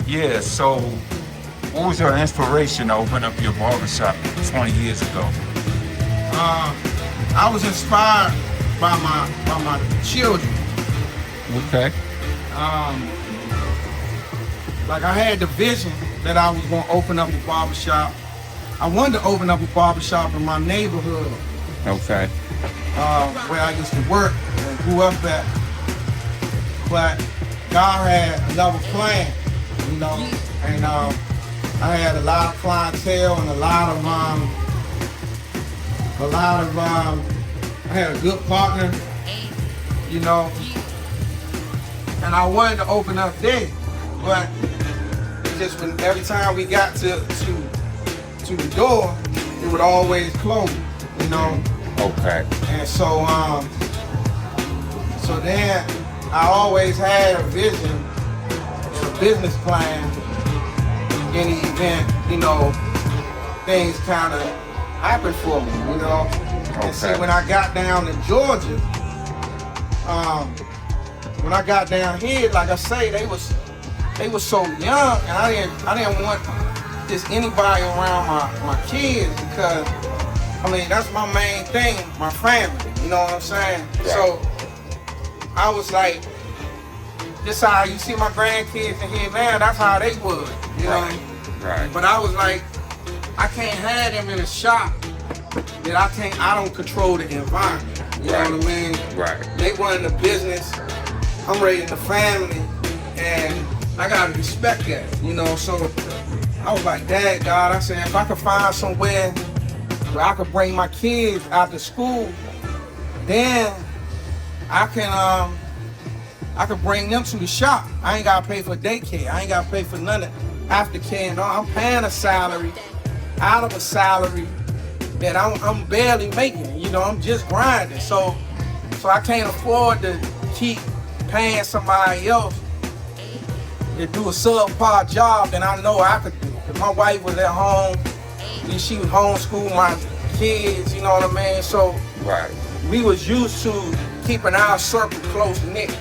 Yeah, so what was your inspiration to open up your barbershop 20 years ago? I was inspired by my children. Okay. Like I had the vision that I was gonna open up a barbershop. I wanted to open up a barbershop in my neighborhood. Okay. Where I used to work and grew up at. But God had another plan, you know, and I had a lot of clientele and I had a good partner, you know, and I wanted to open up there, but just when every time we got to the door, it would always close, you know. Okay. And so then I always had a vision, a business plan in the event, you know, things kind of happened for me, you know. Okay. And see, when I got down to Georgia, when I got down here, like I say, they was so young, and I didn't want just anybody around my kids because, I mean, that's my main thing, my family, you know what I'm saying? Right. So I was like, this how you see my grandkids in here now, that's how they would, you know? Right. But I was like, I can't have them in a shop that I don't control the environment, you know what I mean? Right. They run the business, I'm raising the family, and I gotta respect that, you know? So I was like, Dad, God, I said, if I could find somewhere where I could bring my kids out to school, then I could bring them to the shop. I ain't gotta pay for daycare. I ain't gotta pay for none of aftercare. No, I'm paying a salary out of a salary that I'm barely making. You know, I'm just grinding. So I can't afford to keep paying somebody else to do a subpar job that I know I could do. If my wife was at home, and she was homeschool my kids, you know what I mean? So we was used to keeping our circle close knit.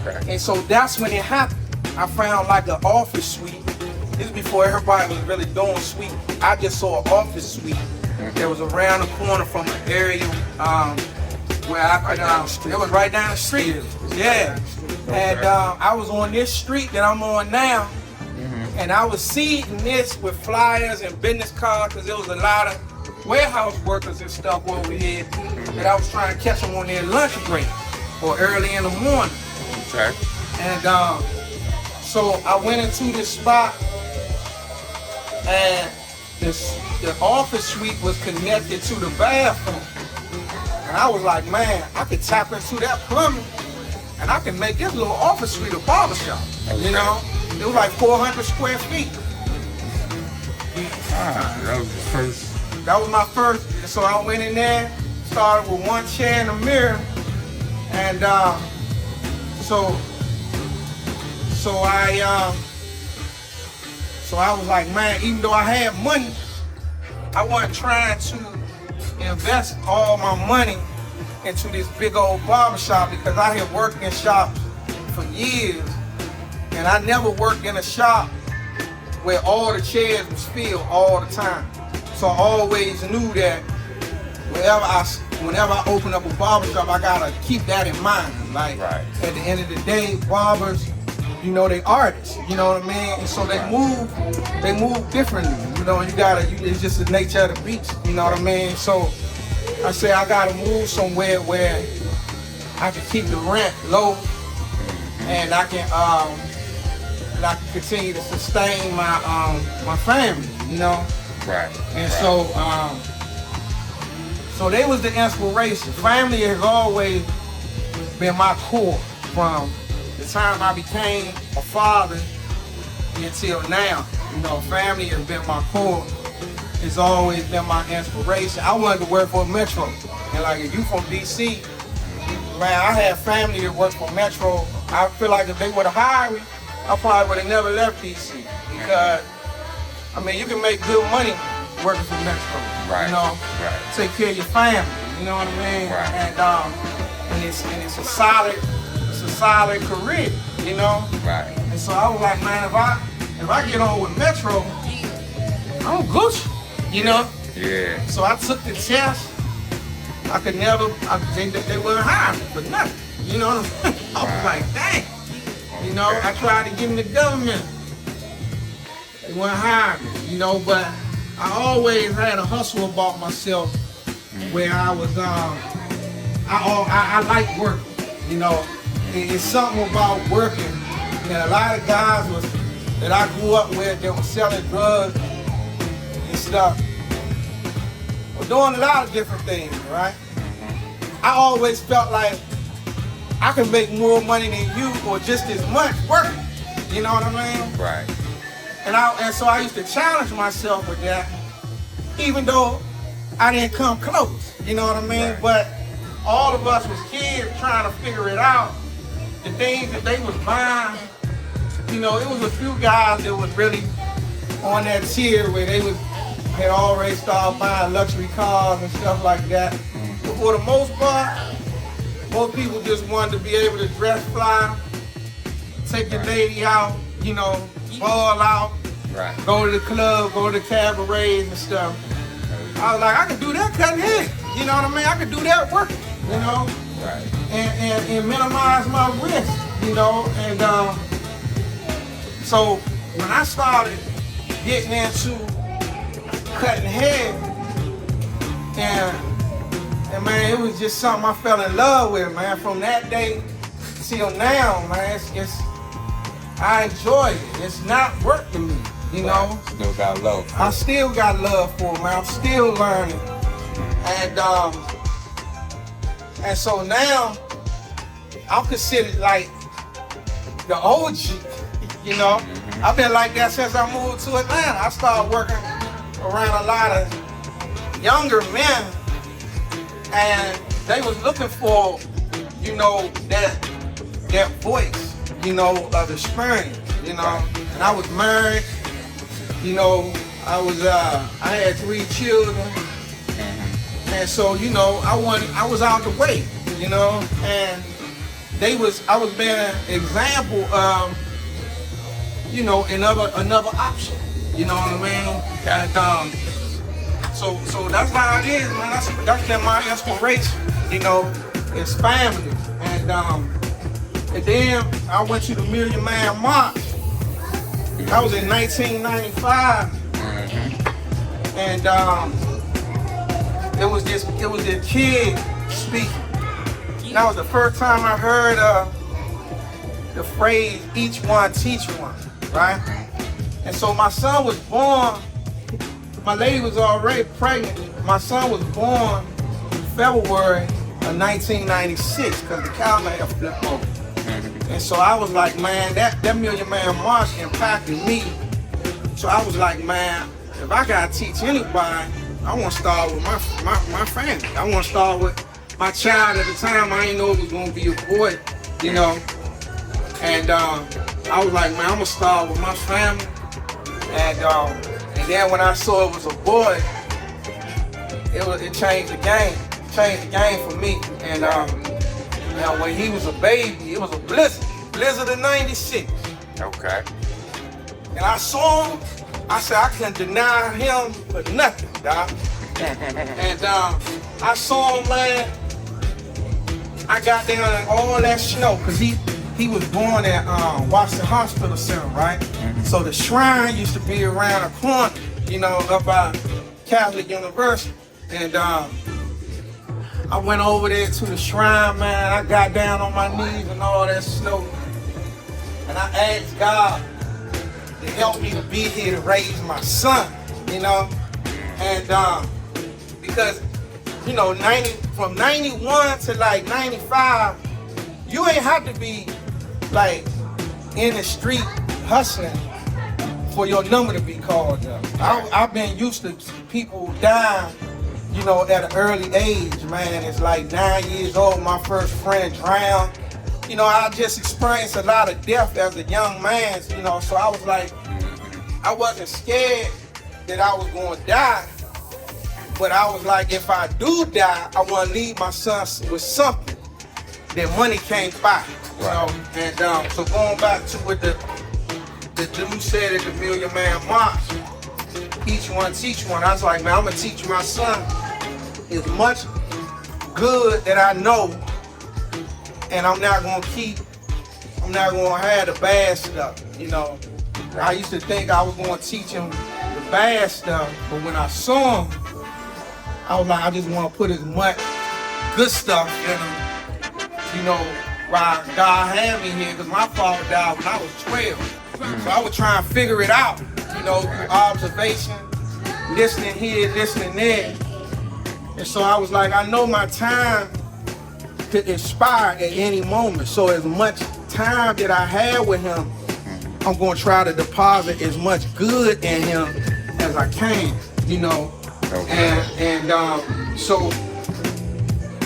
Okay. And so that's when it happened. I found like an office suite. This is before everybody was really doing suite. I just saw an office suite that was around the corner from an area where I could, it was right down the street. Yeah. And I was on this street that I'm on now, and I was seeding this with flyers and business cards because there was a lot of warehouse workers and stuff over here that I was trying to catch them on their lunch break or early in the morning. Okay. And so I went into this spot, and the office suite was connected to the bathroom. And I was like, man, I could tap into that plumbing and I can make this little office suite a barbershop. You know? It was like 400 square feet. That was the first. That was my first. So I went in there, started with one chair and a mirror, and so I was like, man, even though I had money, I wasn't trying to invest all my money into this big old barbershop because I had worked in shops for years, and I never worked in a shop where all the chairs was filled all the time. So I always knew that whenever I open up a barbershop, I gotta keep that in mind. Like at the end of the day, barbers, you know, they artists, you know what I mean? And so they move differently. You know, it's just the nature of the beast, you know what I mean? So I say I gotta move somewhere where I can keep the rent low and I can continue to sustain my family, you know? And so they was the inspiration. Family has always been my core from the time I became a father until now. You know, family has been my core. It's always been my inspiration. I wanted to work for Metro. And like if you from DC, man, I had family that worked for Metro. I feel like if they would have hired me, I probably would have never left DC. Because, I mean, you can make good money working for Metro. You know, take care of your family, you know what I mean? And it's a solid career, you know? And so I was like, man, if I get on with Metro, I'm Gucci, you know? Yeah. So I took the test. I could never, they wouldn't hire me for nothing. You know what I'm saying? I was like, dang. You know, I tried to get in the government. They wouldn't hire me, you know, but I always had a hustle about myself where I was, I like working, you know. It's something about working. And a lot of guys that I grew up with, they were selling drugs and stuff. Were doing a lot of different things, right? I always felt like I could make more money than you or just as much working. You know what I mean? Right. And so I used to challenge myself with that, even though I didn't come close. You know what I mean? Right. But all of us was kids trying to figure it out. The things that they was buying, you know, it was a few guys that was really on that tier where they had already started buying luxury cars and stuff like that. But for the most part, most people just wanted to be able to dress fly, take the lady out, you know, ball out, go to the club, go to the cabarets and stuff. I was like, I could do that cutting hair. You know what I mean? I could do that working, you know? Right. And minimize my risk, you know? And so when I started getting into cutting hair, and man, it was just something I fell in love with, man. From that day till now, man, I enjoy it. It's not work to me, you know? Still got love. I still got love for it, man. I'm still learning. And so now, I'm considered like the OG, you know? I've been like that since I moved to Atlanta. I started working around a lot of younger men, and they was looking for, you know, that voice, you know, of experience, you know. And I was married, you know, I had 3 children, and so, you know, I was out the way, you know, and I was being an example of, you know, another option, you know what I mean? And so that's how it is, man. That's been my inspiration, you know. It's family, and then I went to the Million Man March. That was in 1995, and it was this kid speaking. That was the first time I heard the phrase "each one teach one," right? And so my son was born. My lady was already pregnant. My son was born in February of 1996 because the calendar had flipped over. And so I was like, man, that Million Man March impacted me. So I was like, man, if I gotta teach anybody, I want to start with my family. I want to start with my child. At the time, I didn't know it was gonna be a boy, you know. And I was like, man, I'm gonna start with my family. And then when I saw it was a boy, it changed the game. It changed the game for me. And now when he was a baby, it was a blizzard of 96. Okay. And I saw him, I said, I couldn't deny him for nothing, dog. And I saw him, man, I got down in all that snow, because he was born at Washington Hospital Center, right? So the shrine used to be around the corner, you know, up by Catholic University. And I went over there to the shrine, man. I got down on my knees and all that snow. And I asked God to help me to be here to raise my son, you know? And because, you know, from 91 to like 95, you ain't have to be like in the street hustling for your number to be called up. I've been used to people dying, you know, at an early age, man. It's like 9 years old, my first friend drowned. You know, I just experienced a lot of death as a young man, you know, so I was like, I wasn't scared that I was going to die, but I was like, if I do die, I want to leave my son with something that money can't buy, you know. And so going back to with the the dude said at the Million Man March, each one teach one. I was like, man, I'm gonna teach my son as much good that I know, and I'm not gonna have the bad stuff, you know. I used to think I was gonna teach him the bad stuff, but when I saw him, I was like, I just wanna put as much good stuff in him, you know, why God had me here, because my father died when I was 12. So I was trying to figure it out, you know, through observation, listening here, listening there. And so I was like, I know my time could inspire at any moment. So as much time that I had with him, I'm gonna try to deposit as much good in him as I can, you know. Okay.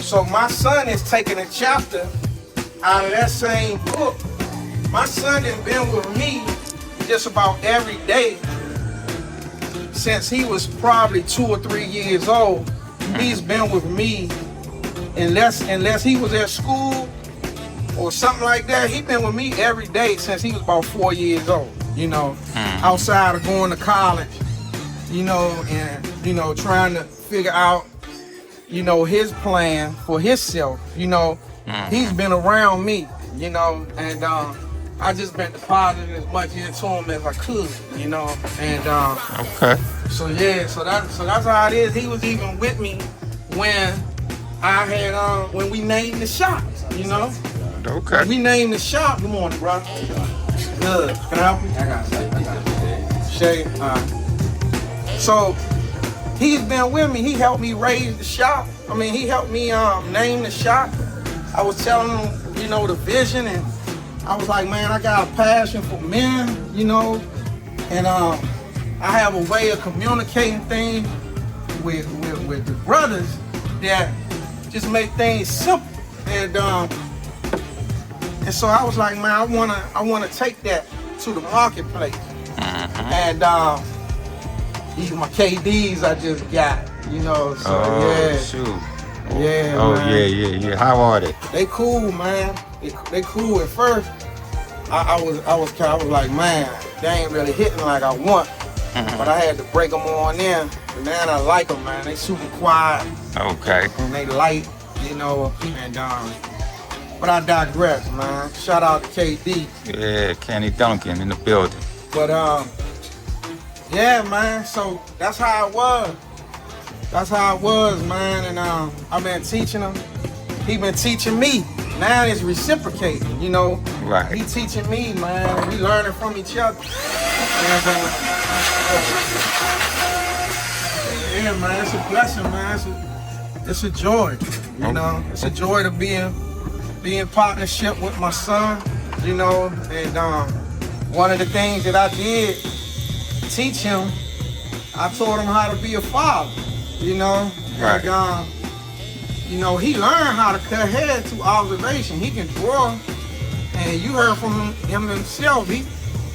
So my son is taking a chapter out of that same book. My son has been with me just about every day since he was probably 2 or 3 years old. He's been with me unless he was at school or something like that. He's been with me every day since he was about 4 years old, you know, outside of going to college, you know, and, you know, trying to figure out, you know, his plan for himself, you know. He's been around me, you know, and I just been depositing as much into him as I could, you know, and Okay. So yeah, so that's how it is. He was even with me when I had when we named the shop, you know. Okay. When we named the shop. Good morning, bro. Good. Can I help you? I got Shay. So he's been with me. He helped me raise the shop. I mean, he helped me name the shop. I was telling him, you know, the vision, and I was like, man, I got a passion for men, you know, and I have a way of communicating things with the brothers that just make things simple, and so I was like, man, I wanna take that to the marketplace, and these are my KDs I just got, you know, so yeah. Shoot. Yeah, oh, man. yeah. How are they? They cool, man. They cool. At first, I was like, man, they ain't really hitting like I want. But I had to break them on in. But man, I like them, man. They super quiet. Okay. And they light, you know. And but I digress, man. Shout out to KD. Yeah, Kenny Duncan in the building. But yeah, man. So that's how it was. That's how it was, man, and I've been teaching him. He been teaching me. Now it's reciprocating, you know. Right. He teaching me, man. We learning from each other. And, yeah, man, it's a blessing, man. It's a joy, you know. It's a joy to be in partnership with my son, you know. And one of the things that I did teach him, I taught him how to be a father. You know, right. And, you know, he learned how to cut hair through observation. He can draw, and you heard from him himself. He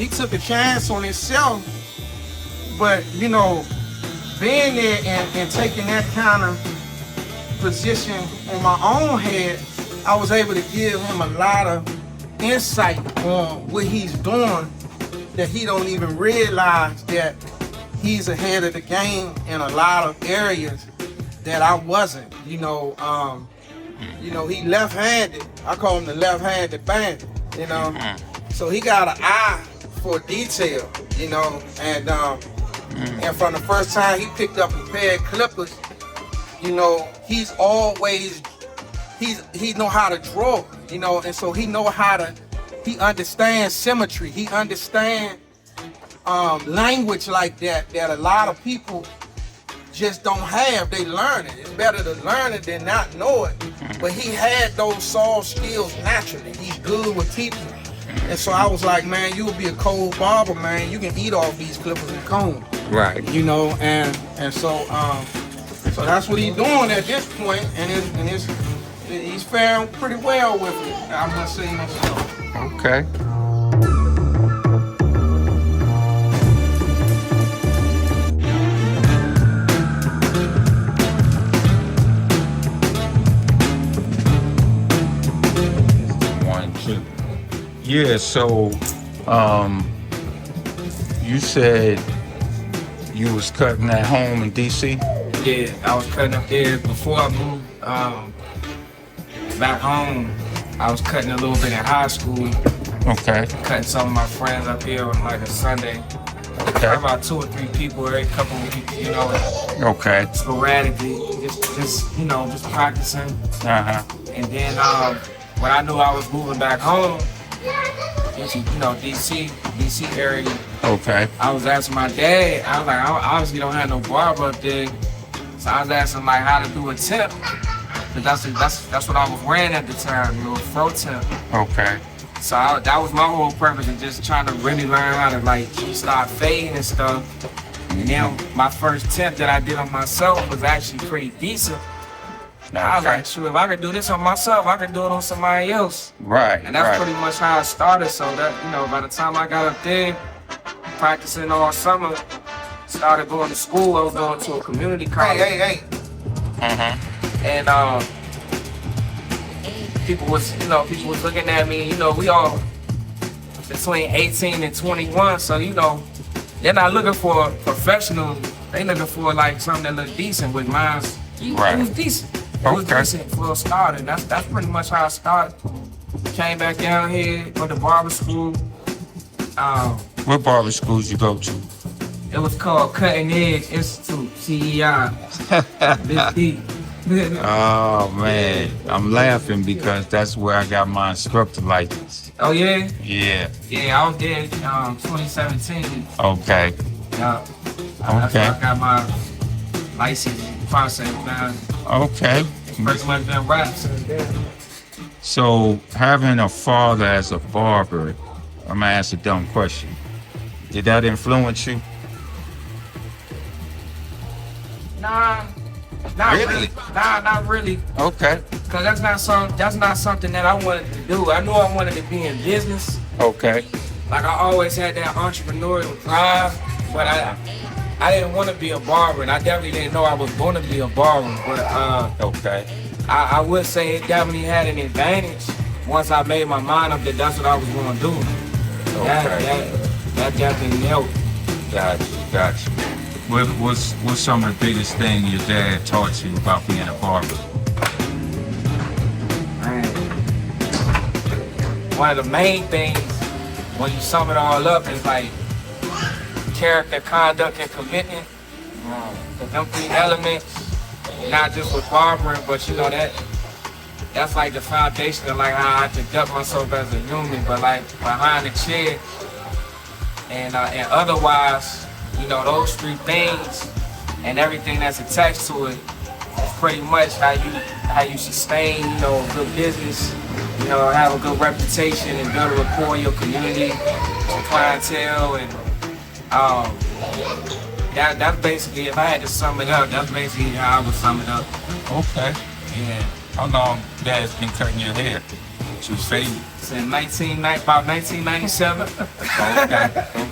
took a chance on himself, but you know, being there and taking that kind of position on my own head, I was able to give him a lot of insight on what he's doing that he don't even realize that he's ahead of the game in a lot of areas that I wasn't, you know. You know, he left-handed. I call him the left-handed bandit, you know. So he got an eye for detail, you know. And from the first time he picked up a pair of clippers, you know, he know how to draw, you know, and so he understands symmetry. He understands language like that a lot of people just don't have. They learn it. It's better to learn it than not know it. But he had those soft skills naturally. He's good with people. And so I was like, man, you'll be a cold barber, man. You can eat off these clippers and comb. Right. You know, and so that's what he's doing at this point, and he's faring pretty well with it, I must say myself. Okay. Yeah, so you said you was cutting at home in DC? Yeah, I was cutting up there before I moved back home. I was cutting a little bit in high school. Okay. Cutting some of my friends up here on like a Sunday. Okay. About 2 or 3 people every couple of weeks, you know. Okay. Sporadically, just you know, just practicing. Uh-huh. And then when I knew I was moving back home, into, you know, DC area. Okay. I was asking my dad. I was like, I obviously don't have no barber up there, so I was asking like how to do a tip. But that's what I was wearing at the time, a little fro tip. Okay. So that was my whole purpose, of just trying to really learn how to like start fading and stuff. And then my first tip that I did on myself was actually pretty decent. I was like, sure, if I could do this on myself, I could do it on somebody else. Right. And that's pretty much how I started. So that, you know, by the time I got up there, practicing all summer, started going to school. I was going to a community college. Hey. And people was looking at me. You know, we all between 18 and 21. So, you know, they're not looking for a professional. They looking for like something that look decent. With mine, it was decent. It was decent for a starter. That's pretty much how I started. Came back down here, went to barber school. What barber schools you go to? It was called Cutting Edge Institute, CEI. Big D. Oh man, I'm laughing because that's where I got my instructor license. Oh yeah? Yeah. Yeah, I was there in 2017. Okay. Yeah. Okay. I got my license process now. Okay. Pretty much been rap since then. So having a father as a barber, I'm gonna ask a dumb question. Did that influence you? Nah, not really. Nah, not really. Okay. Cause that's not something that I wanted to do. I knew I wanted to be in business. Okay. Like I always had that entrepreneurial drive, but I didn't want to be a barber, and I definitely didn't know I was going to be a barber. But Okay. I would say it definitely had an advantage once I made my mind up that that's what I was going to do. Okay. That definitely helped. Gotcha. What's some of the biggest thing your dad taught you about being a barber? Man. One of the main things when you sum it all up is like character, conduct, and commitment. Them 3 elements, not just with barbering, but you know that's like the foundation of like how I conduct myself as a human, but like behind the chair and otherwise, you know, those 3 things and everything that's attached to it is pretty much how you sustain, you know, a good business, you know, have a good reputation and build a rapport in your community, your clientele, and that's basically, if I had to sum it up, that's basically how I would sum it up. Okay. Yeah. How long Dad's been cutting your hair? To fade? Since about 1997. Okay.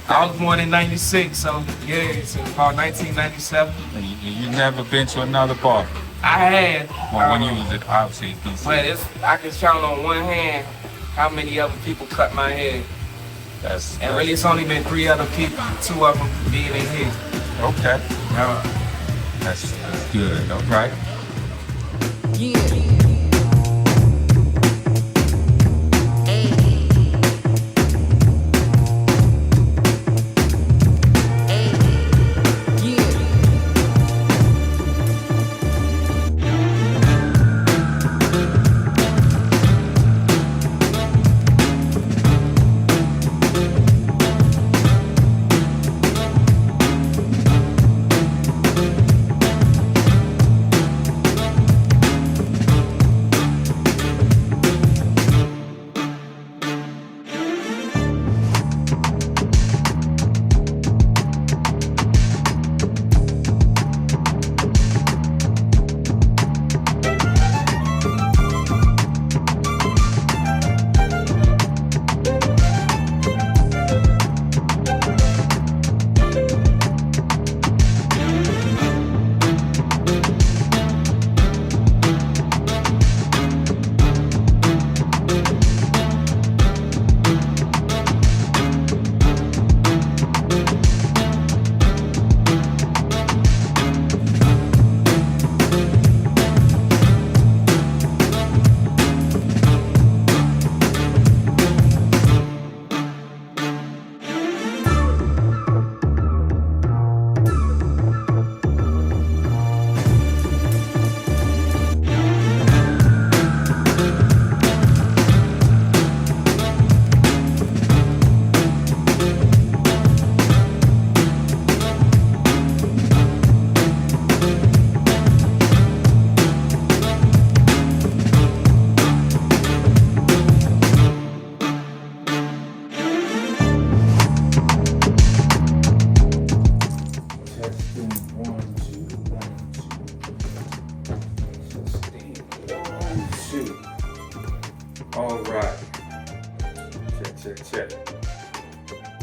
I was born in 96, so yeah, since about 1997. You never been to another barber? I had. Well, when you was at obviously DC. But I can count on one hand how many other people cut my hair. And really, it's only been 3 other people, 2 of them being in here. Okay. That's good. All right. Yeah.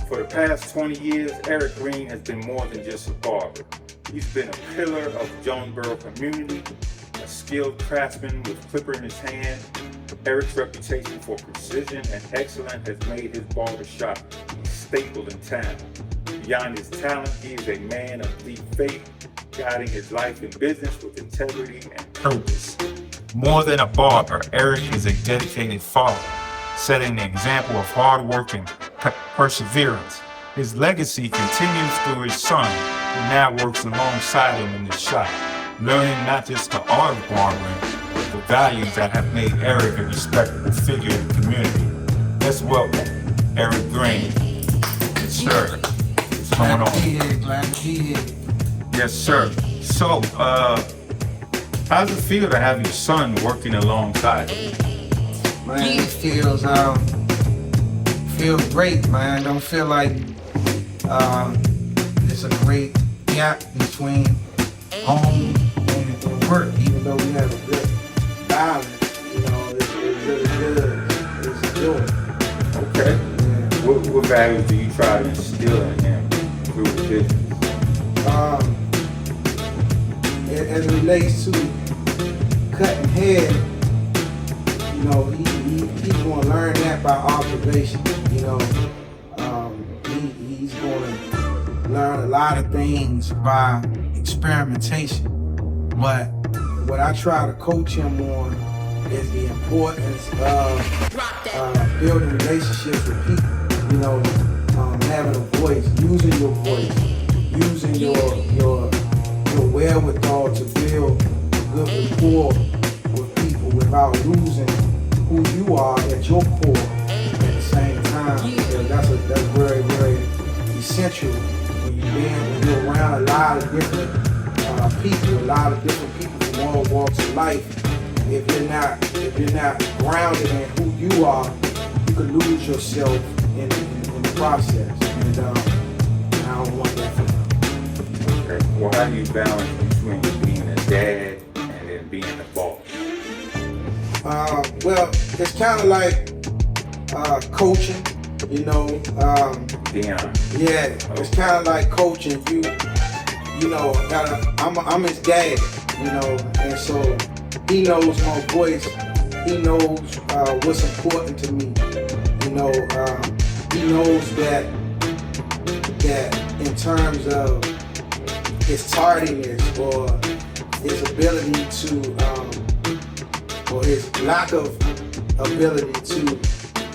For the past 20 years, Eric Green has been more than just a barber. He's been a pillar of the Jonesboro community, a skilled craftsman with clipper in his hand. Eric's reputation for precision and excellence has made his barbershop a staple in town. Beyond his talent, he is a man of deep faith, guiding his life and business with integrity and purpose. More than a barber, Eric is a dedicated father, setting an example of hard work and perseverance. His legacy continues through his son, who now works alongside him in the shop, learning not just the art of barbering, but the values that have made Eric a respectable figure in the community. Let's welcome Eric Green. Yes, sir. What's going on? Glad to be here. Yes, sir. So, how does it feel to have your son working alongside you? Man, it feels great, man. Don't feel like there's a great gap between home and work, even though we have a good balance. You know, it's really good. It's a joy. Okay. Yeah. What values do you try to instill in him through the business? As it relates to cutting hair, you know, he's going to learn that by observation. You know, he's going to learn a lot of things by experimentation. But what I try to coach him on is the importance of building relationships with people. You know, having a voice, using your voice, using your wherewithal to build good rapport with people without losing who you are at your core at the same time. That's very, very essential when you're around a lot of different people, a lot of different people from all walks of life. If you're not grounded in who you are, you can lose yourself in the process. And I don't want that for you. Okay. Well, how do you balance between being a dad and then being a boss? Well, it's kind of like coaching, you know. Dion. Yeah, it's kind of like coaching. You know, I'm his dad, you know, and so he knows my voice. He knows what's important to me. You know, he knows that in terms of his tardiness or his ability to, or his lack of ability to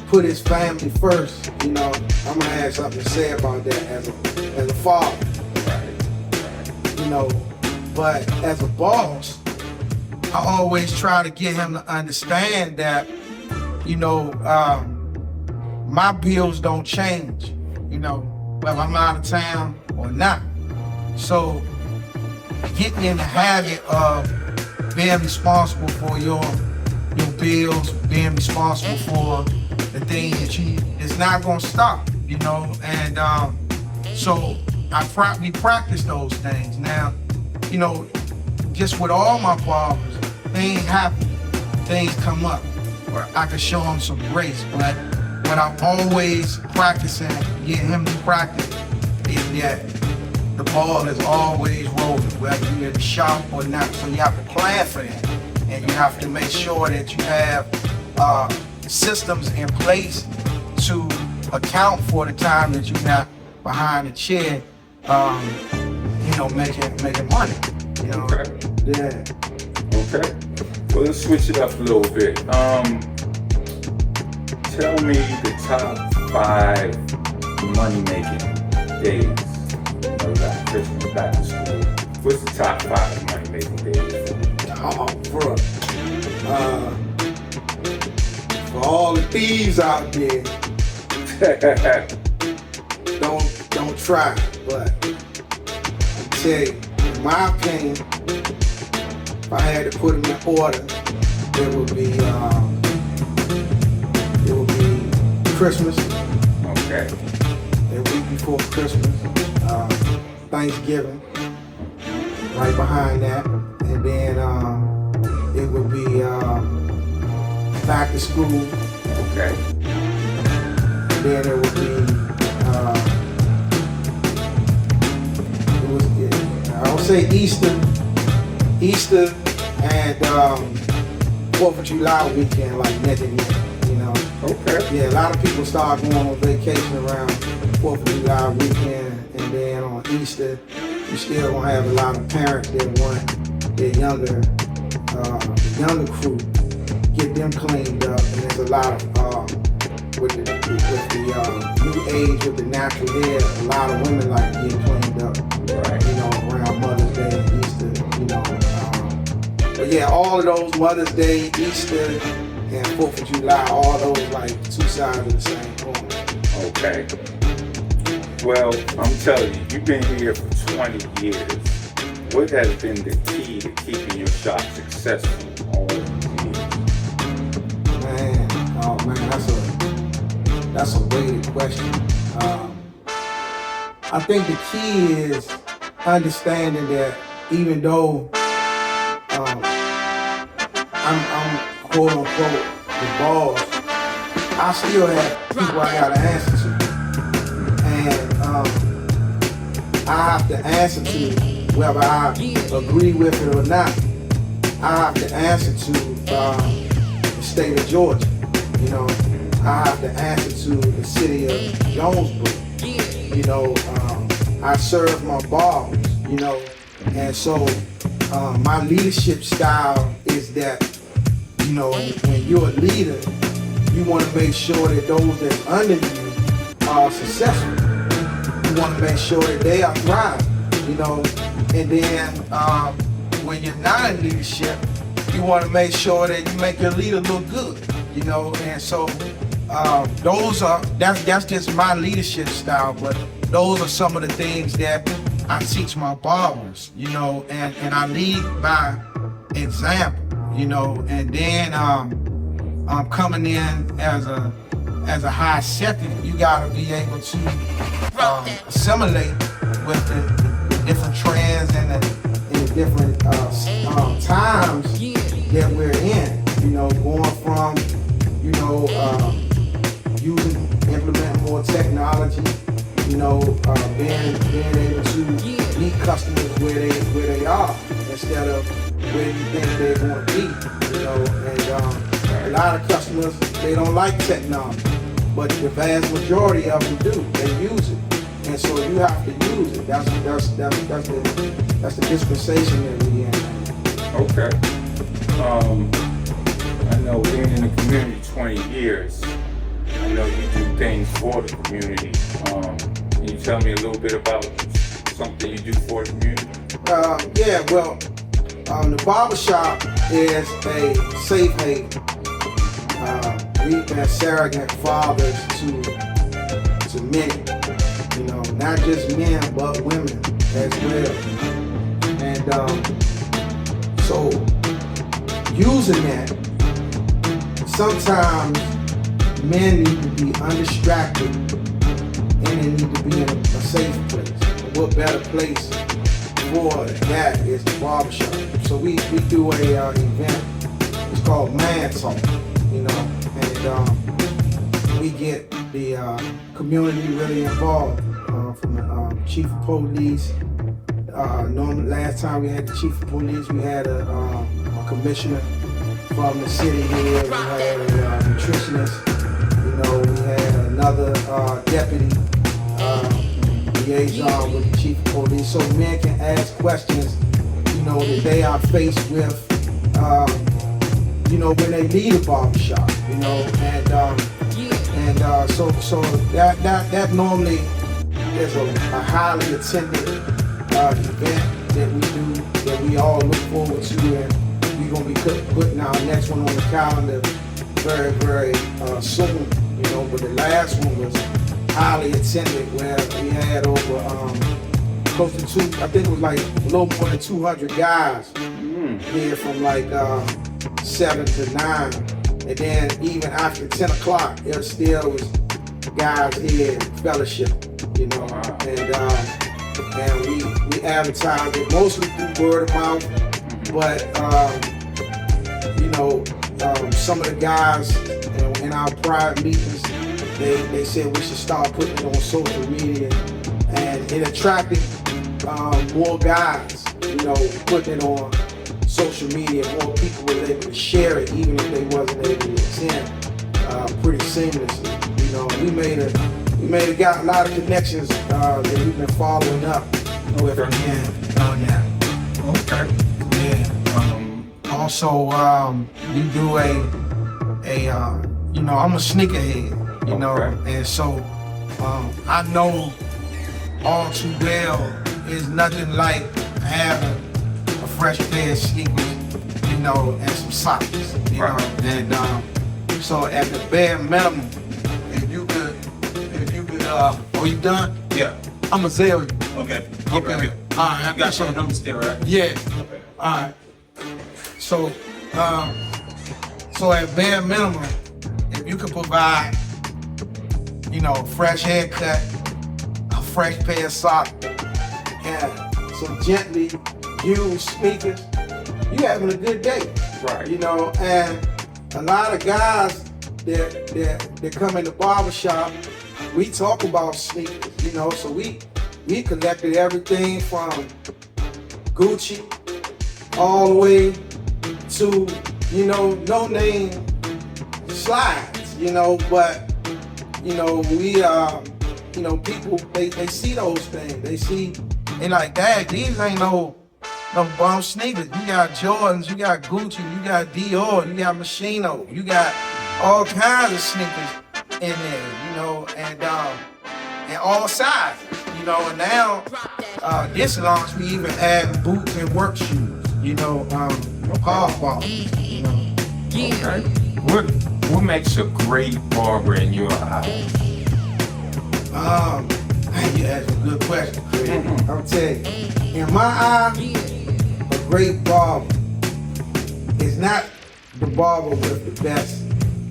put his family first. You know, I'm gonna have something to say about that as a father. You know, but as a boss, I always try to get him to understand that, you know, my bills don't change, you know, whether I'm out of town or not. So getting in the habit of being responsible for your bills, being responsible for the things that it's not gonna stop, you know, and so we practice those things. Now, you know, just with all my barbers, things happen, things come up where I can show them some grace, but what I'm always practicing, getting him to practice, is that the ball is always rolling, whether you're in the shop or not. So you have to plan for that, and you have to make sure that you have systems in place to account for the time that you're not behind the chair, you know, making money. You know, Okay. yeah. Okay. Well, let's switch it up a little bit. Tell me the top 5 money-making days. You know, we got Christmas, back to school. What's the top 5 money-making days? Oh, bro. For all the thieves out there, don't try. But I tell you, in my opinion, if I had to put them in order, it would be Christmas. Okay. The week before Christmas, Thanksgiving, right behind that, and then it would be back to school. Okay. And then it would be say Easter, and 4th of July weekend, like neck and neck, you know. Okay. Yeah, a lot of people start going on vacation around 4th of July weekend, and then on Easter, you still gonna have a lot of parents that want their younger crew, get them cleaned up, and there's a lot of with the new age with the natural hair, a lot of women like to get cleaned up, Right. you know, around Mother's Day and Easter, you know. But yeah, all of those, Mother's Day, Easter, and 4th of July, all those like two sides of the same coin. Okay. Well, I'm telling you, you've been here for 20 years. What has been the key to keeping your shop successful all these years? Man, oh man, that's a weighted question. I think the key is understanding that even though I'm quote unquote the boss, I still have people I gotta answer to. And I have to answer to whether I agree with it or not. I have to answer to the state of Georgia. You know, I have to answer to the city of Jonesboro. You know, I serve my barbers, you know, and so my leadership style is that, you know, when you're a leader, you want to make sure that those that's under you are successful. You want to make sure that they are thriving, you know, and then when you're not in leadership, you want to make sure that you make your leader look good, you know, and so that's just my leadership style, but those are some of the things that I teach my barbers, you know, and I lead by example, you know, and then I'm coming in as a high second. You gotta be able to assimilate with the different trends and the different times that we're in, you know, going from, you know, implementing more technology, you know, being able to meet customers where they are instead of where you think they're going to be, you know. And a lot of customers, they don't like technology, but the vast majority of them do. They use it, and so you have to use it. That's the dispensation that we're in. Okay. I know being in the community 20 years, I know you do things for the community. Can you tell me a little bit about something you do for the community? Yeah, well, the Barbershop is a safe haven. We've been surrogate fathers to many, you know, not just men, but women as well. And so using that, sometimes men need to be undistracted and they need to be in a safe place. And what better place for that is the barbershop. So we do a event, it's called Man Talk, you know, and we get the community really involved, from the chief of police. Last time we had the chief of police, we had a commissioner from the city here, we had a nutritionist, you know, we had another deputy liaison with the chief of police, so men can ask questions, you know, that they are faced with, you know, when they leave a barbershop, you know, and so that normally is a highly attended event that we do, that we all look forward to, and we're gonna be putting our next one on the calendar very, very soon, you know. But the last one was highly attended, where we had over close to I think it was like a little more than 200 guys here from like 7 to 9, and then even after 10 o'clock, there still was guys here fellowship, you know, and we advertised it mostly through word of mouth, but you know, some of the guys in our private meetings, they said we should start putting it on social media, and it attracted more guys, putting it on social media, more people were able to share it, even if they wasn't able to attend, pretty seamlessly. We got a lot of connections that we've been following up with again on that. Okay. Yeah. Also, we do I'm a sneakerhead, and so I know all too well it's nothing like having a fresh pair of sneakers, and some socks, and so at the bare minimum, if you could, oh, you done? Yeah. I'm a Zell. Okay. Okay. All right. You got your numbers still, right? Yeah. Okay. All right. So at bare minimum, if you could provide, fresh haircut, a fresh pair of socks, and some gently used sneakers, you having a good day. Right. And a lot of guys that come in the barbershop, we talk about sneakers, so we collected everything from Gucci all the way to, no name slides, but, people, they see those things. They see, they like, Dad, these ain't no bum sneakers. You got Jordans, you got Gucci, you got Dior, you got Moschino, you got all kinds of sneakers in there, and all sizes, and now, this launch, we even add boots and work shoes, hardball, Yeah. Okay. What makes a great barber in your eyes? You asked a good question, Craig. I'll tell you, in my eye, a great barber is not the barber with the best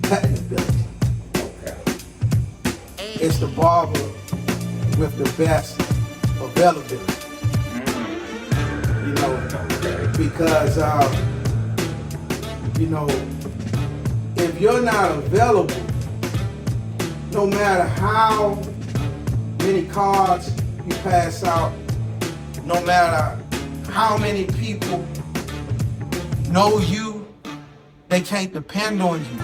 cutting ability. Okay. It's the barber with the best availability. Because if you're not available, no matter how many cards you pass out, no matter how many people know you, they can't depend on you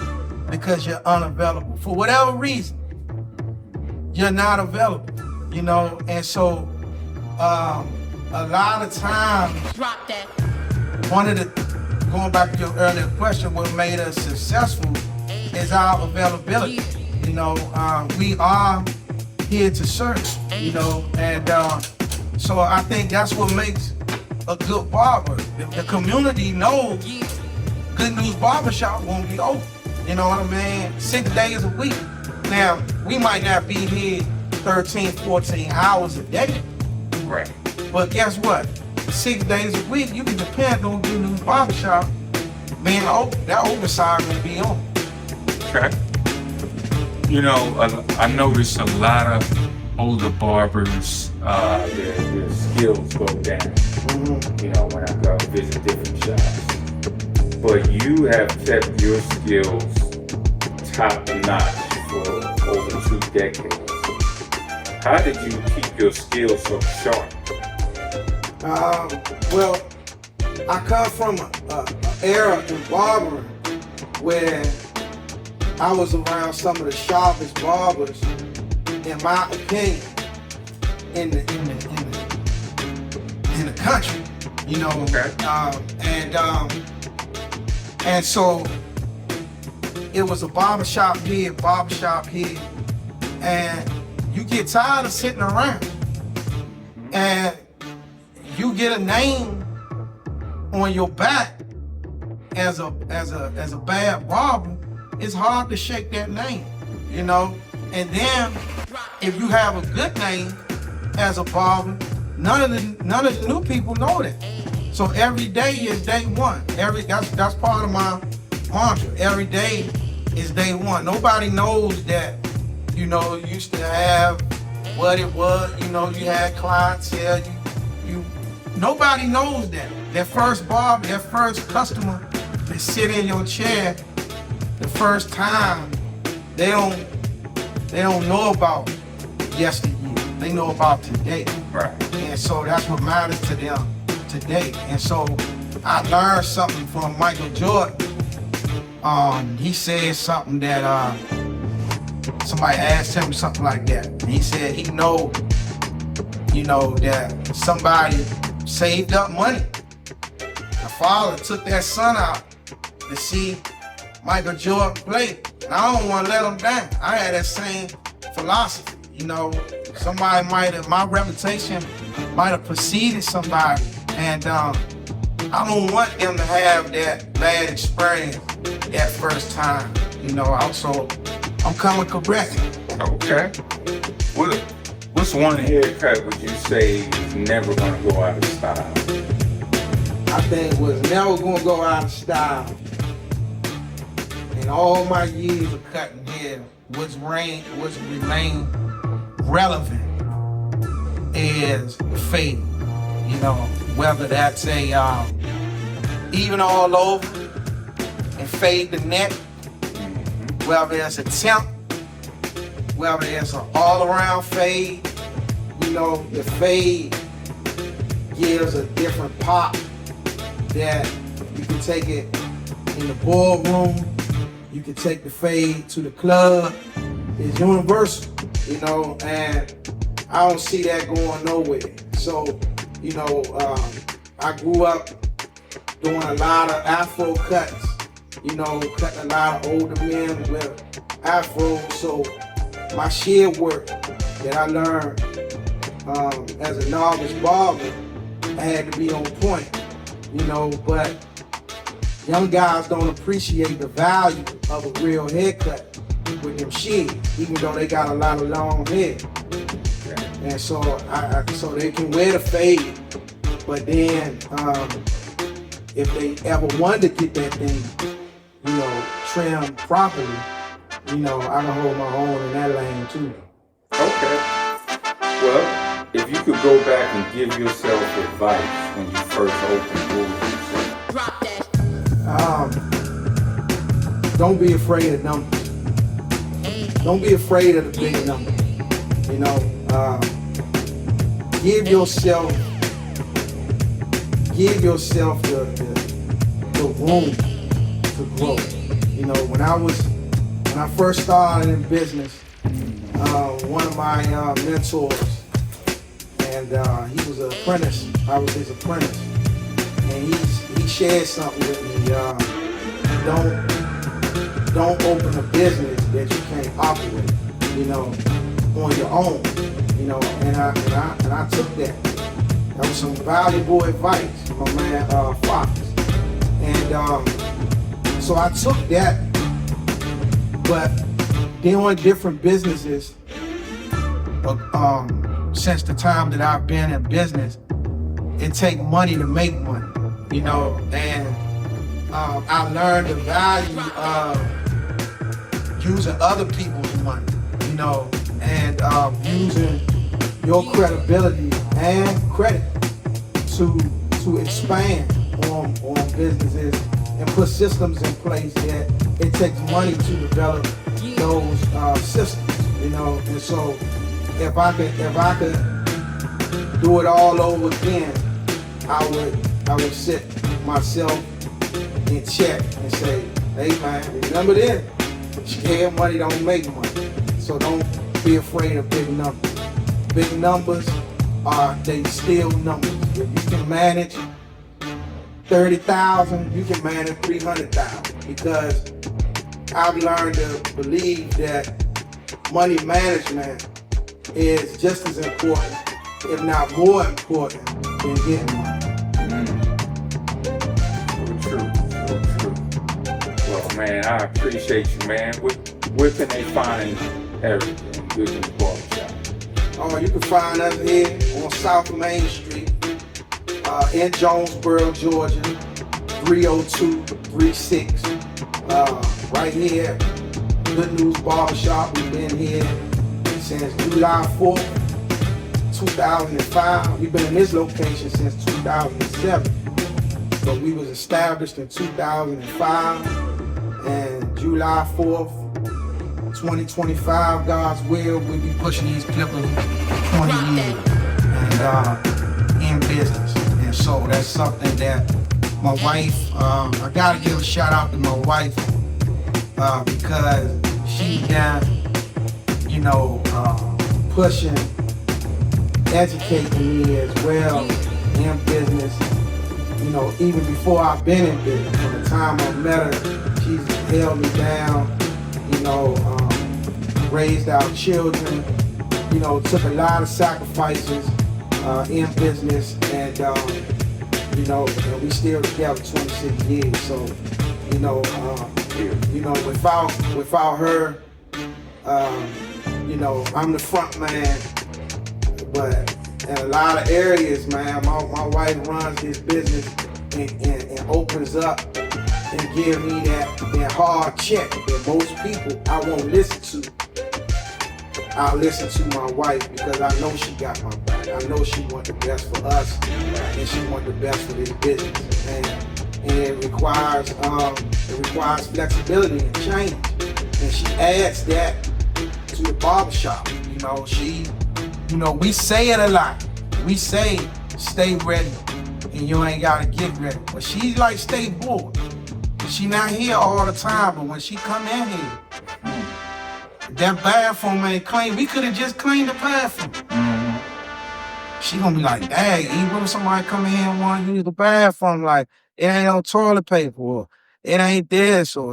because you're unavailable. For whatever reason, you're not available, and so a lot of times, Drop that. going back to your earlier question, what made us successful is our availability. We are here to serve, and so I think that's what makes a good barber. The community knows Good News Barbershop won't be open. You know what I mean? 6 days a week. Now, we might not be here 13, 14 hours a day. Right. But guess what? 6 days a week, you can depend on Good News Barbershop being open. That open side will be on. Okay. I noticed a lot of older barbers, their skills go down. When I go visit different shops. But you have kept your skills top notch for over 2 decades. How did you keep your skills so sharp? Well, I come from an era in barbering where I was around some of the sharpest barbers, in my opinion, in the country. Okay. And so it was a barbershop here, and you get tired of sitting around, and you get a name on your back as a bad barber. It's hard to shake that name, And then if you have a good name as a barber, none of the new people know that. So every day is day one. That's part of my mantra. Every day is day one. Nobody knows that, you used to have what it was. You had clientele. Nobody knows that. That first barber, that first customer that sit in your chair the first time, they don't know about yesteryear. They know about today. Right. And so that's what matters to them. today. And so I learned something from Michael Jordan. He said something that somebody asked him something like that. And he said he know, that somebody saved up money. The father took that son out to see Michael Jordan play. And I don't want to let him down. I had that same philosophy. My reputation might have preceded somebody. And I don't want them to have that bad experience that first time. Also, I'm coming correct. Okay. What's one haircut would you say is never gonna go out of style? I think was never gonna go out of style. In all my years of cutting hair, what's remained relevant is the fade. Whether that's a even all over and fade the neck, whether it's a temp, whether it's an all-around fade, the fade gives a different pop that you can take it in the ballroom, you can take the fade to the club. It's universal, and I don't see that going nowhere. So, I grew up doing a lot of Afro cuts, cutting a lot of older men with Afro. So my shear work that I learned as a novice barber, I had to be on point, but young guys don't appreciate the value of a real haircut with them shears, even though they got a lot of long hair. And so so they can wear the fade, but then if they ever wanted to get that thing, trimmed properly, I can hold my own in that lane too. Okay. Well, if you could go back and give yourself advice when you first opened, what would you say? Drop that. Don't be afraid of numbers. Don't be afraid of the big numbers. Give yourself the room to grow. When I first started in business, one of my mentors, and he was an apprentice. I was his apprentice, and he shared something with me. Don't open a business that you can't operate, on your own, and I took that. That was some valuable advice from my man Fox, and so I took that. But doing different businesses, since the time that I've been in business, it takes money to make money, and I learned the value of using other people's money, and using your credibility and credit to expand on businesses and put systems in place that it takes money to develop those systems, and so if I could do it all over again, I would set myself in check and say, hey man, remember this, scared money don't make money. So don't be afraid of big numbers. Big numbers they still numbers. If you can manage 30,000, you can manage 300,000, because I've learned to believe that money management is just as important, if not more important, than getting money. So true. Well, man, I appreciate you, man. Where can they find everything Goodness Barbershop? Oh, you can find us here on South Main Street, in Jonesboro, Georgia, 30236. Right here, Good News Barbershop. We've been here since July 4th, 2005. We've been in this location since 2007. But we was established in 2005, and July 4th, 2025, God's will, we'll be pushing these clippers 20 years and in business. And so So that's something that my wife, I gotta give a shout out to my wife because she been, pushing, educating me as well in business. Even before I've been in business, from the time I met her, she's held me down, raised our children, took a lot of sacrifices in business, and we still together 26 years. So, without her, I'm the front man, but in a lot of areas, man, my wife runs this business and opens up and give me that hard check that most people I won't listen to. I'll listen to my wife because I know she got my back. I know she wants the best for us, and she wants the best for this business. And it requires flexibility and change. And she adds that to the barbershop. We say it a lot. We say stay ready, and you ain't gotta get ready. But she's like stay bored. She not here all the time, but when she come in here, that bathroom ain't clean. We could have just cleaned the bathroom. She gonna be like, dang, what if somebody come in here and want to use the bathroom? Like, it ain't no toilet paper, or it ain't this, or